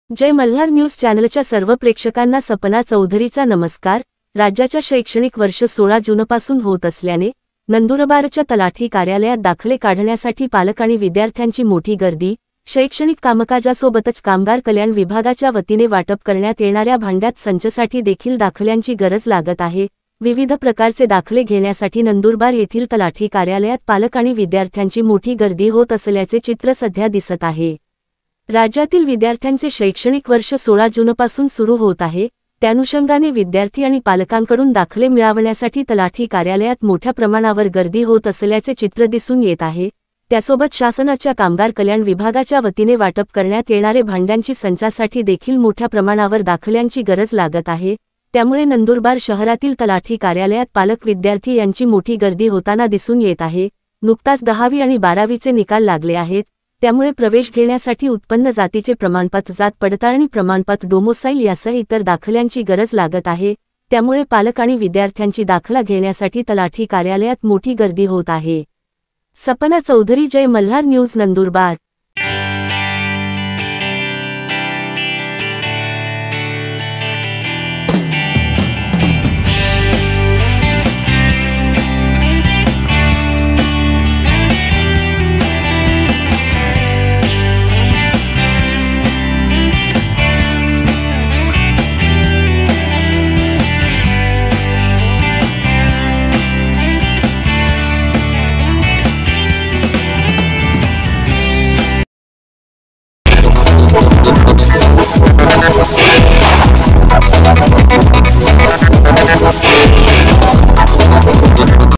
जय Malhar news चॅनलच्या सर्व प्रेक्षकांना सपना चौधरीचा नमस्कार। राज्याच्या शैक्षणिक वर्ष 16 जूनपासून होत असल्याने नंदुरबारच्या तलाठी कार्यालयात दाखले काढण्यासाठी पालक आणि विद्यार्थ्यांची मोठी गर्दी। शैक्षणिक कामकाजासोबतच कामगार कल्याण विभागाच्या वतीने वाटप करण्यात येणाऱ्या भांड्यात संचसाठी देखील दाखल्यांची गरज लागत आहे। विविध प्रकारचे दाखले घेण्यासाठी नंदुरबार येथील तलाठी कार्यालयात पालक आणि विद्यार्थ्यांची मोठी गर्दी होत असल्याचे चित्र सध्या दिसत आहे। राज्यातील विद्यार्थ्यांचे शैक्षणिक वर्ष 16 जूनपासून सुरू होत आहे। त्यानुषंगाने विद्यार्थी आणि पालकांकडून दाखले मिळवण्यासाठी तलाठी कार्यालयात मोठ्या प्रमाणावर गर्दी होत असल्याचे चित्र दिसून येत आहे। त्यासोबत शासनाच्या कामगार कल्याण विभागाच्या वतीने वाटप करण्यात येणारे भांड्यांची संचासाठी देखील मोठ्या प्रमाणावर दाखल्यांची गरज लागत आहे। त्यामुळे नंदुरबार शहरातील तलाठी कार्यालयात पालक विद्यार्थी यांची मोठी गर्दी होताना दिसून येत आहे। नुकताच 10वी आणि 12वीचे निकाल लागले आहेत। त्यामुळे प्रवेश घेण्यासाठी उत्पन्न जातीचे प्रमाणपत्र, जात पडताळणी प्रमाणपत्र, डोमोसाईल यासह इतर दाखल्यांची गरज लागत आहे। त्यामुळे पालक आणि विद्यार्थ्यांची दाखला घेण्यासाठी तलाठी कार्यालयात मोठी गर्दी होत आहे। सपना चौधरी, जय मल्हार न्यूज, नंदुरबार।